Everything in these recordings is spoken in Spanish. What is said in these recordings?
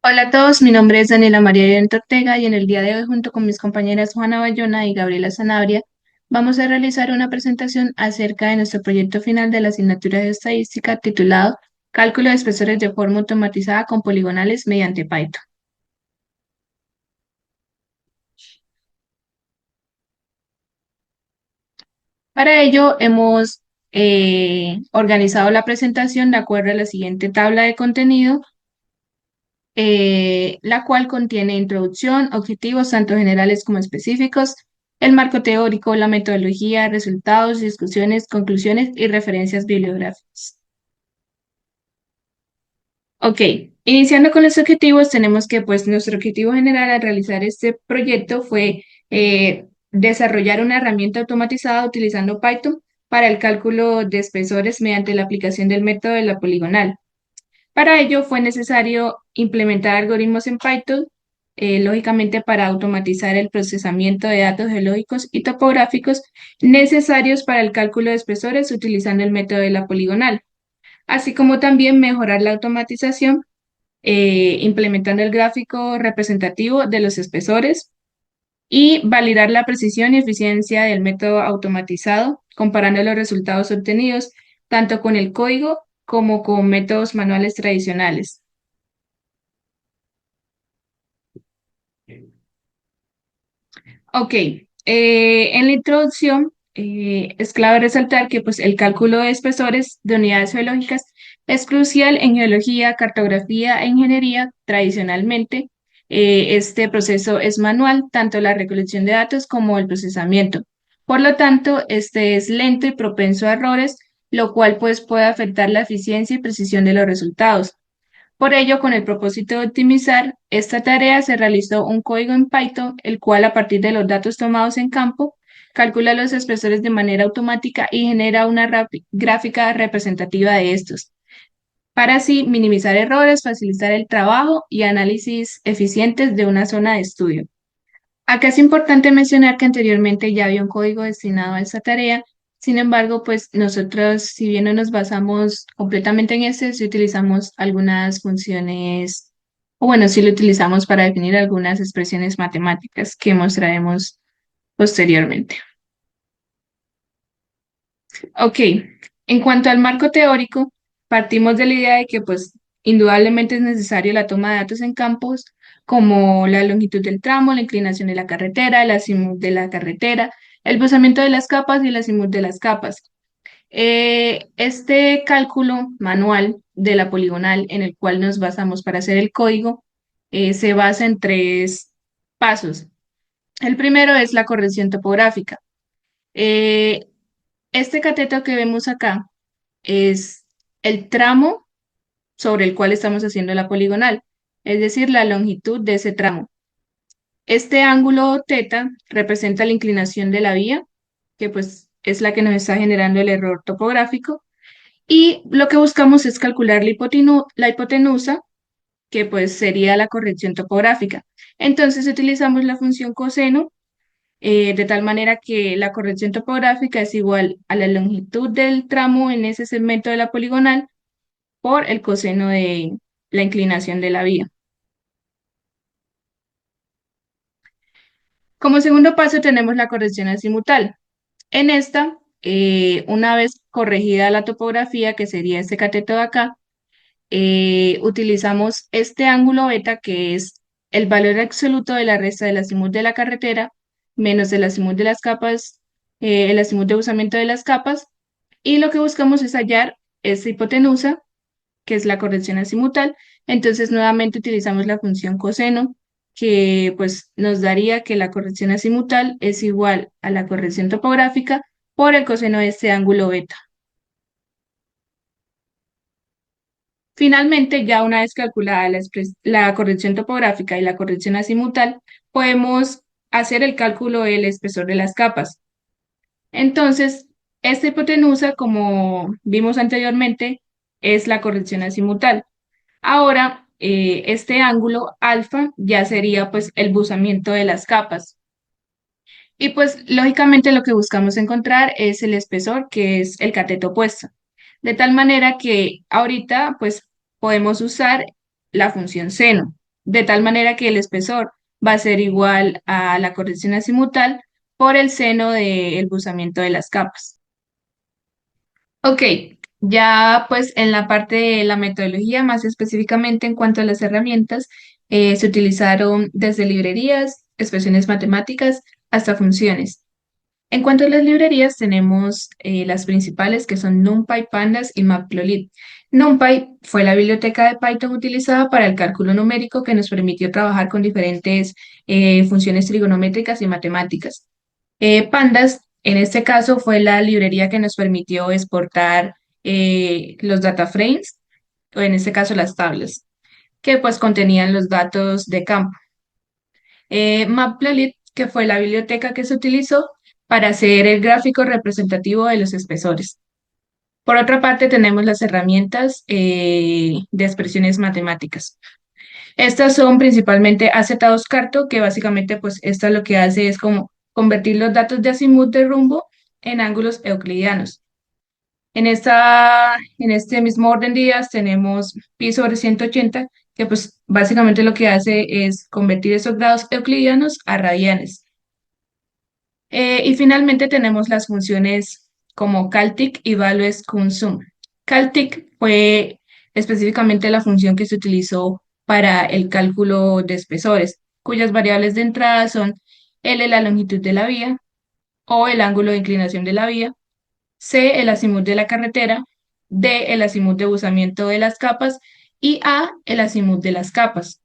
Hola a todos, mi nombre es Daniela María Oriente Ortega y en el día de hoy junto con mis compañeras Juana Bayona y Gabriela Sanabria vamos a realizar una presentación acerca de nuestro proyecto final de la asignatura de estadística titulado Cálculo de espesores de forma automatizada con poligonales mediante Python. Para ello hemos organizado la presentación de acuerdo a la siguiente tabla de contenido, la cual contiene introducción, objetivos tanto generales como específicos, el marco teórico, la metodología, resultados, discusiones, conclusiones y referencias bibliográficas. Ok, iniciando con los objetivos, tenemos que pues nuestro objetivo general al realizar este proyecto fue desarrollar una herramienta automatizada utilizando Python para el cálculo de espesores mediante la aplicación del método de la poligonal. Para ello fue necesario implementar algoritmos en Python, lógicamente para automatizar el procesamiento de datos geológicos y topográficos necesarios para el cálculo de espesores utilizando el método de la poligonal, así como también mejorar la automatización implementando el gráfico representativo de los espesores y validar la precisión y eficiencia del método automatizado, comparando los resultados obtenidos tanto con el código como con métodos manuales tradicionales. Ok, en la introducción es clave resaltar que pues, el cálculo de espesores de unidades geológicas es crucial en geología, cartografía e ingeniería. Tradicionalmente, este proceso es manual, tanto la recolección de datos como el procesamiento. Por lo tanto, este es lento y propenso a errores, lo cual pues, puede afectar la eficiencia y precisión de los resultados. Por ello, con el propósito de optimizar esta tarea, se realizó un código en Python, el cual a partir de los datos tomados en campo, calcula los espesores de manera automática y genera una gráfica representativa de estos, para así minimizar errores, facilitar el trabajo y análisis eficientes de una zona de estudio. Acá es importante mencionar que anteriormente ya había un código destinado a esta tarea. Sin embargo, pues nosotros, si bien no nos basamos completamente en ese, sí utilizamos algunas funciones, o bueno, sí lo utilizamos para definir algunas expresiones matemáticas que mostraremos posteriormente. Ok, en cuanto al marco teórico, partimos de la idea de que pues indudablemente es necesario la toma de datos en campos como la longitud del tramo, la inclinación de la carretera, el azimut de la carretera, el posamiento de las capas y el azimut de las capas. Este cálculo manual de la poligonal en el cual nos basamos para hacer el código se basa en tres pasos. El primero es la corrección topográfica. Eh, este cateto que vemos acá es el tramo sobre el cual estamos haciendo la poligonal, es decir, la longitud de ese tramo. Este ángulo teta representa la inclinación de la vía, que pues es la que nos está generando el error topográfico, y lo que buscamos es calcular la hipotenusa, que pues sería la corrección topográfica. Entonces utilizamos la función coseno, de tal manera que la corrección topográfica es igual a la longitud del tramo en ese segmento de la poligonal por el coseno de la inclinación de la vía. Como segundo paso tenemos la corrección azimutal. En esta, una vez corregida la topografía, que sería este cateto de acá, utilizamos este ángulo beta, que es el valor absoluto de la resta del azimut de la carretera menos el azimut de las capas, el azimut de usamiento de las capas, y lo que buscamos es hallar esta hipotenusa, que es la corrección azimutal. Entonces, nuevamente utilizamos la función coseno, que pues nos daría que la corrección azimutal es igual a la corrección topográfica por el coseno de este ángulo beta. Finalmente, ya una vez calculada la corrección topográfica y la corrección azimutal, podemos hacer el cálculo del espesor de las capas. Entonces, esta hipotenusa, como vimos anteriormente, es la corrección azimutal. Ahora, este ángulo alfa ya sería pues el buzamiento de las capas. Y pues lógicamente lo que buscamos encontrar es el espesor, que es el cateto opuesto. De tal manera que ahorita pues podemos usar la función seno. de tal manera que el espesor va a ser igual a la corrección azimutal por el seno del buzamiento de las capas. Ok, ya pues en la parte de la metodología, más específicamente en cuanto a las herramientas, se utilizaron desde librerías, expresiones matemáticas, hasta funciones. En cuanto a las librerías, tenemos las principales que son NumPy, Pandas y Matplotlib. NumPy fue la biblioteca de Python utilizada para el cálculo numérico que nos permitió trabajar con diferentes funciones trigonométricas y matemáticas. Pandas, en este caso, fue la librería que nos permitió exportar los data frames, o en este caso las tablas, que pues contenían los datos de campo. Matplotlib, que fue la biblioteca que se utilizó para hacer el gráfico representativo de los espesores. Por otra parte, tenemos las herramientas de expresiones matemáticas. Estas son principalmente AZ2 que básicamente pues esta lo que hace es como convertir los datos de azimut de rumbo en ángulos euclidianos. En este mismo orden de ideas tenemos pi sobre 180, que pues básicamente lo que hace es convertir esos grados euclidianos a radianes. Y finalmente tenemos las funciones como caltic y values consum. Caltic fue específicamente la función que se utilizó para el cálculo de espesores, cuyas variables de entrada son L, la longitud de la vía, O, el ángulo de inclinación de la vía, C, el azimut de la carretera, D, el azimut de buzamiento de las capas y A, el azimut de las capas.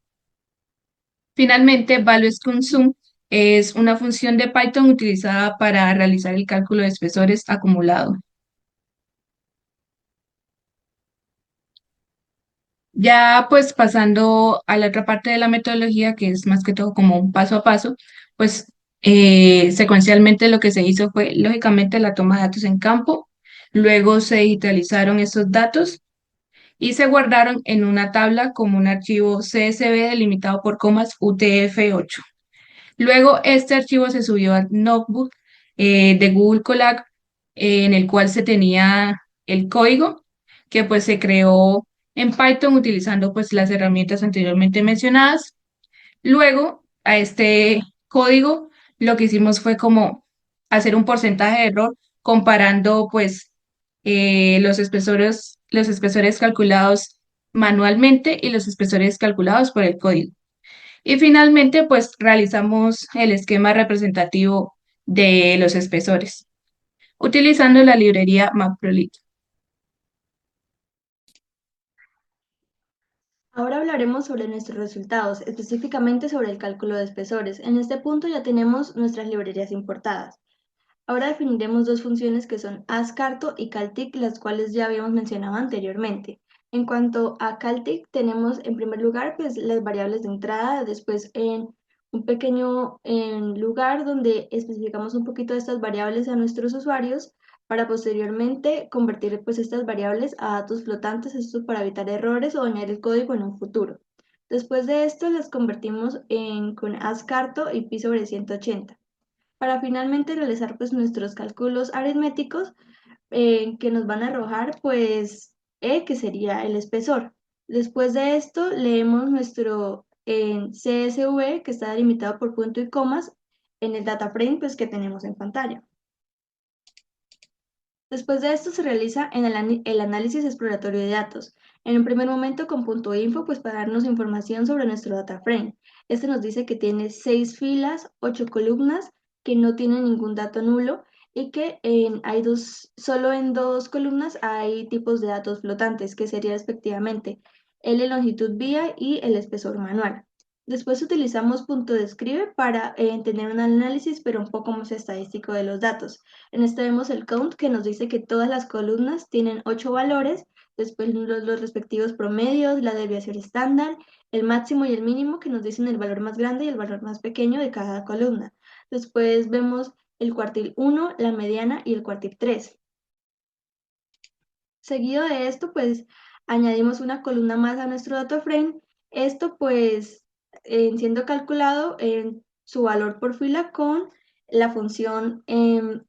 Finalmente, values consum es una función de Python utilizada para realizar el cálculo de espesores acumulado. Ya pues pasando a la otra parte de la metodología, que es más que todo como un paso a paso, pues secuencialmente lo que se hizo fue lógicamente la toma de datos en campo, luego se digitalizaron esos datos y se guardaron en una tabla como un archivo CSV delimitado por comas UTF-8. Luego este archivo se subió al notebook de Google Colab, en el cual se tenía el código que pues se creó en Python utilizando pues las herramientas anteriormente mencionadas. Luego a este código lo que hicimos fue como hacer un porcentaje de error comparando pues los espesores calculados manualmente y los espesores calculados por el código. Y finalmente, pues realizamos el esquema representativo de los espesores, utilizando la librería Matplotlib. Ahora hablaremos sobre nuestros resultados, específicamente sobre el cálculo de espesores. En este punto ya tenemos nuestras librerías importadas. Ahora definiremos dos funciones que son ascarto y caltic, las cuales ya habíamos mencionado anteriormente. En cuanto a caltic, tenemos en primer lugar pues, las variables de entrada, después en un pequeño lugar donde especificamos un poquito de estas variables a nuestros usuarios para posteriormente convertir pues, estas variables a datos flotantes, esto para evitar errores o dañar el código en un futuro. Después de esto las convertimos con ascarto y pi sobre 180 para finalmente realizar pues nuestros cálculos aritméticos que nos van a arrojar pues E, que sería el espesor. Después de esto leemos nuestro CSV que está delimitado por punto y comas en el data frame pues que tenemos en pantalla. Después de esto se realiza el análisis exploratorio de datos. En un primer momento con punto info, pues para darnos información sobre nuestro data frame. Este nos dice que tiene 6 filas, 8 columnas, que no tiene ningún dato nulo y que solo en dos columnas hay tipos de datos flotantes, que sería respectivamente el longitud vía y el espesor manual. Después utilizamos punto describe para tener un análisis, pero un poco más estadístico de los datos. En este vemos el count que nos dice que todas las columnas tienen 8 valores, después los respectivos promedios, la desviación estándar, el máximo y el mínimo que nos dicen el valor más grande y el valor más pequeño de cada columna. Después vemos el cuartil 1, la mediana y el cuartil 3. Seguido de esto, pues añadimos una columna más a nuestro data frame. Esto pues siendo calculado en su valor por fila con la función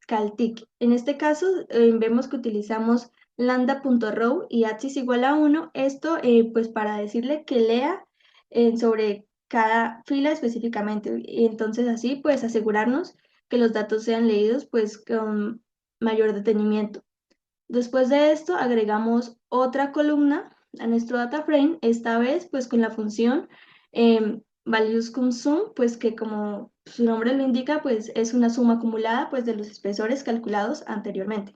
caltic. En este caso vemos que utilizamos lambda.row y axis igual a 1. Esto pues para decirle que lea sobre cada fila específicamente. Y entonces así pues asegurarnos que los datos sean leídos pues con mayor detenimiento. Después de esto agregamos otra columna a nuestro data frame, esta vez pues con la función values_consum, pues que como su nombre lo indica, pues es una suma acumulada pues de los espesores calculados anteriormente.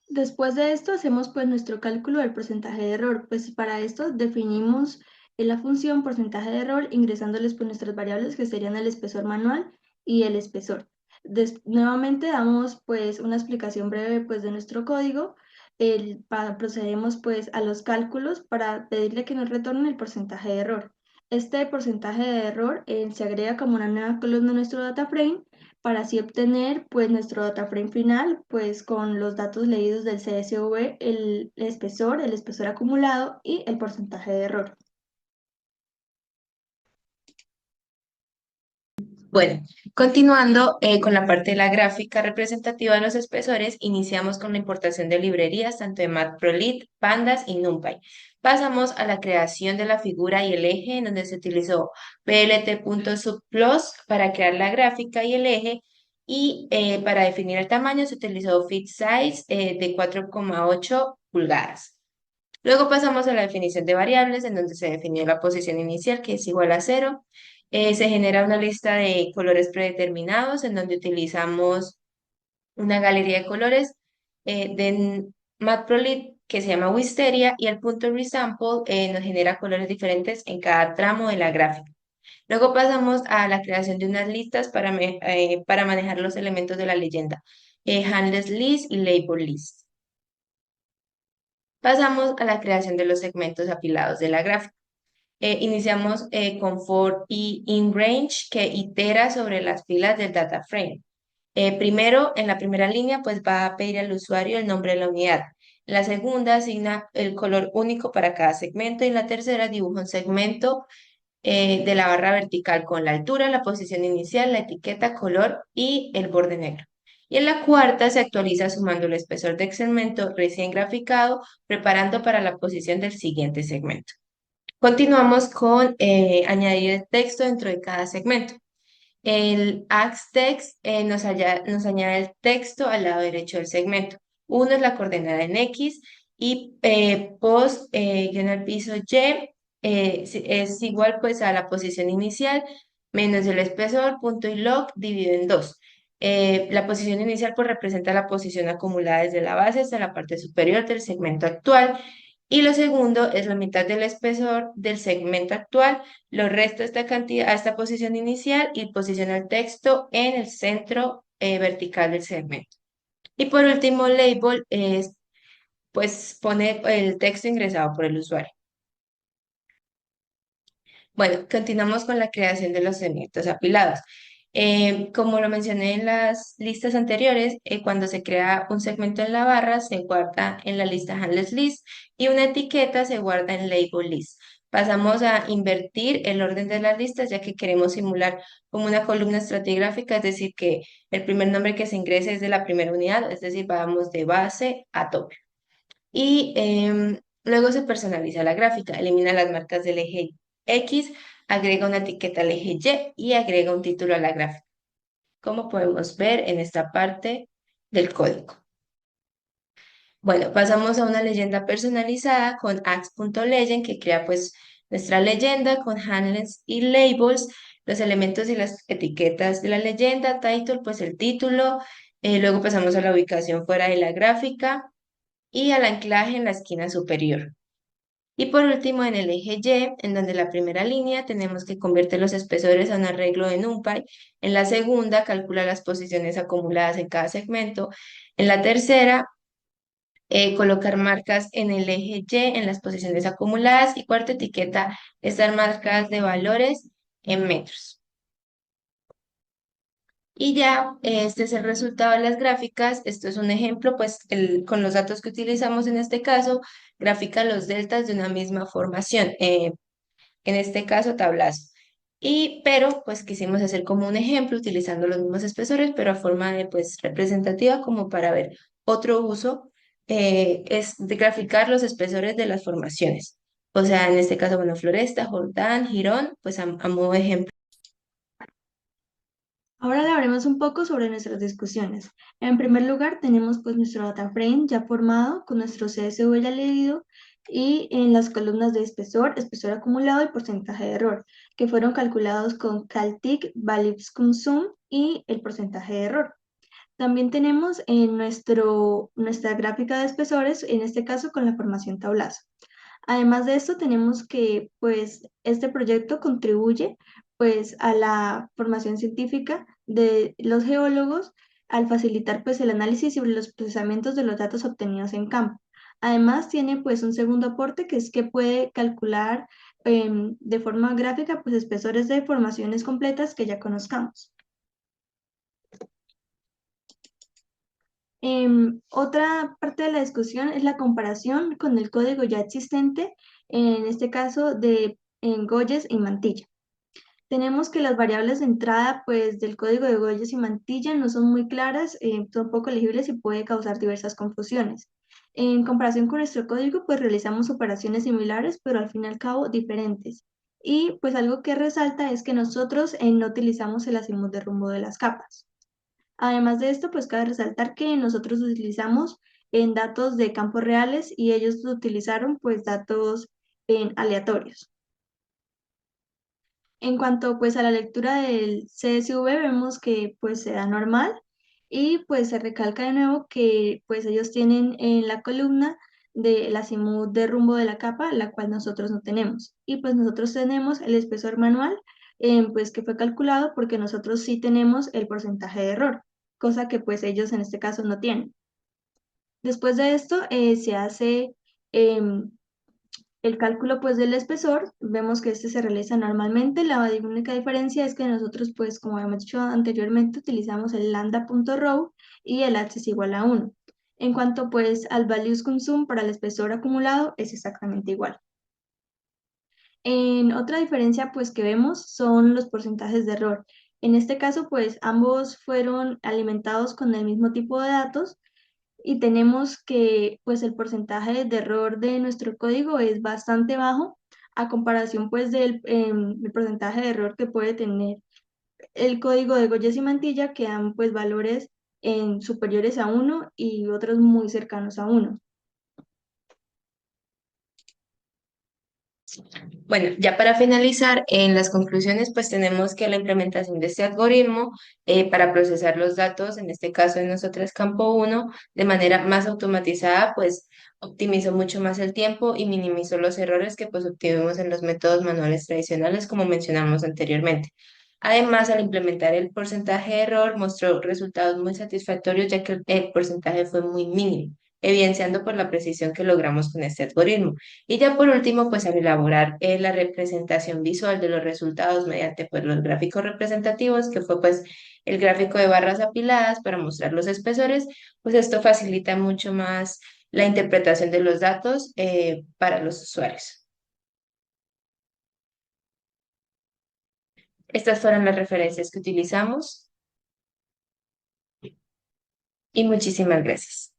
Después de esto hacemos pues nuestro cálculo del porcentaje de error, pues para esto definimos la función porcentaje de error ingresándoles pues nuestras variables que serían el espesor manual y el espesor. Nuevamente damos pues una explicación breve pues de nuestro código, procedemos pues a los cálculos para pedirle que nos retorne el porcentaje de error. Este porcentaje de error se agrega como una nueva columna en nuestro data frame para así obtener pues nuestro data frame final pues con los datos leídos del CSV, el espesor acumulado y el porcentaje de error. Bueno, continuando con la parte de la gráfica representativa de los espesores, iniciamos con la importación de librerías tanto de Matplotlib, Pandas y NumPy. Pasamos a la creación de la figura y el eje, en donde se utilizó plt.subplots para crear la gráfica y el eje, y para definir el tamaño se utilizó FitSize de 4,8 pulgadas. Luego pasamos a la definición de variables, en donde se definió la posición inicial, que es igual a 0. Se genera una lista de colores predeterminados, en donde utilizamos una galería de colores de Matplotlib que se llama Wisteria, y el punto resample nos genera colores diferentes en cada tramo de la gráfica. Luego pasamos a la creación de unas listas para manejar los elementos de la leyenda, handless list y label list. Pasamos a la creación de los segmentos apilados de la gráfica. Iniciamos con for y inRange, que itera sobre las filas del data frame. Primero, en la primera línea, pues va a pedir al usuario el nombre de la unidad. En la segunda, asigna el color único para cada segmento. Y en la tercera, dibuja un segmento de la barra vertical con la altura, la posición inicial, la etiqueta, color y el borde negro. Y en la cuarta se actualiza sumando el espesor del segmento recién graficado, preparando para la posición del siguiente segmento. Continuamos con añadir el texto dentro de cada segmento. El AxText nos añade el texto al lado derecho del segmento. Uno es la coordenada en X y post guión al piso Y es igual pues a la posición inicial menos el espesor punto y log dividido en 2. La posición inicial pues representa la posición acumulada desde la base hasta la parte superior del segmento actual, y lo segundo es la mitad del espesor del segmento actual. Lo resta esta cantidad a esta posición inicial y posiciona el texto en el centro vertical del segmento. Y por último, label es, pues, pone el texto ingresado por el usuario. Bueno, continuamos con la creación de los segmentos apilados. Como lo mencioné en las listas anteriores, cuando se crea un segmento en la barra, se guarda en la lista handless list y una etiqueta se guarda en label list. Pasamos a invertir el orden de las listas, ya que queremos simular como una columna estratigráfica, es decir, que el primer nombre que se ingrese es de la primera unidad, es decir, vamos de base a tope. Y luego se personaliza la gráfica, elimina las marcas del eje X, agrega una etiqueta al eje Y y agrega un título a la gráfica, como podemos ver en esta parte del código. Bueno, pasamos a una leyenda personalizada con ax.legend, que crea pues nuestra leyenda con handles y labels, los elementos y las etiquetas de la leyenda, title, pues el título. Luego pasamos a la ubicación fuera de la gráfica y al anclaje en la esquina superior. Y por último, en el eje Y, en donde la primera línea tenemos que convertir los espesores a un arreglo de NumPy. En la segunda, calcula las posiciones acumuladas en cada segmento. En la tercera, colocar marcas en el eje Y en las posiciones acumuladas. Y cuarta, etiqueta estas marcas de valores en metros. Y ya, este es el resultado de las gráficas. Esto es un ejemplo, pues con los datos que utilizamos en este caso, grafica los deltas de una misma formación, en este caso tablazo. Pero pues quisimos hacer como un ejemplo utilizando los mismos espesores, pero a forma de pues representativa como para ver otro uso es de graficar los espesores de las formaciones. O sea, en este caso, bueno, Floresta, Jordán, Girón, pues a modo de ejemplo. Ahora hablaremos un poco sobre nuestras discusiones. En primer lugar, tenemos pues nuestro data frame ya formado con nuestro CSV ya leído y en las columnas de espesor, espesor acumulado y porcentaje de error, que fueron calculados con Caltic, Valipscum y el porcentaje de error. También tenemos en nuestra gráfica de espesores, en este caso con la formación tablazo. Además de esto, tenemos que pues este proyecto contribuye pues a la formación científica de los geólogos al facilitar pues el análisis sobre los procesamientos de los datos obtenidos en campo. Además, tiene pues un segundo aporte que es que puede calcular de forma gráfica pues espesores de formaciones completas que ya conozcamos. Otra parte de la discusión es la comparación con el código ya existente, en este caso de en Goyes y Mantilla. Tenemos que las variables de entrada pues, del código de Goyes y Mantilla no son muy claras, son poco legibles y puede causar diversas confusiones. En comparación con nuestro código, pues realizamos operaciones similares, pero al fin y al cabo diferentes. Y pues algo que resalta es que nosotros no utilizamos el azimut de rumbo de las capas. Además de esto, pues cabe resaltar que nosotros utilizamos en datos de campos reales y ellos utilizaron pues datos en aleatorios. En cuanto pues a la lectura del CSV, vemos que pues se da normal y pues se recalca de nuevo que pues ellos tienen en la columna del azimut de rumbo de la capa, la cual nosotros no tenemos. Y pues nosotros tenemos el espesor manual, pues que fue calculado porque nosotros sí tenemos el porcentaje de error, cosa que pues ellos en este caso no tienen. Después de esto se hace em, el cálculo pues del espesor. Vemos que este se realiza normalmente. La única diferencia es que nosotros pues como hemos dicho anteriormente utilizamos el lambda.row y el h es igual a 1. En cuanto pues al values consume para el espesor acumulado es exactamente igual. En otra diferencia pues que vemos son los porcentajes de error. En este caso pues ambos fueron alimentados con el mismo tipo de datos y tenemos que pues el porcentaje de error de nuestro código es bastante bajo a comparación pues el porcentaje de error que puede tener el código de Goyes y Mantilla, que dan pues valores superiores a 1 y otros muy cercanos a 1. Bueno, ya para finalizar, en las conclusiones, pues tenemos que la implementación de este algoritmo para procesar los datos, en este caso en nosotros campo uno de manera más automatizada, pues optimizó mucho más el tiempo y minimizó los errores que pues obtuvimos en los métodos manuales tradicionales, como mencionamos anteriormente. Además, al implementar el porcentaje de error, mostró resultados muy satisfactorios, ya que el porcentaje fue muy mínimo, evidenciando por la precisión que logramos con este algoritmo. Y ya por último, pues al elaborar la representación visual de los resultados mediante pues los gráficos representativos, que fue pues el gráfico de barras apiladas para mostrar los espesores, pues esto facilita mucho más la interpretación de los datos para los usuarios. Estas fueron las referencias que utilizamos y muchísimas gracias.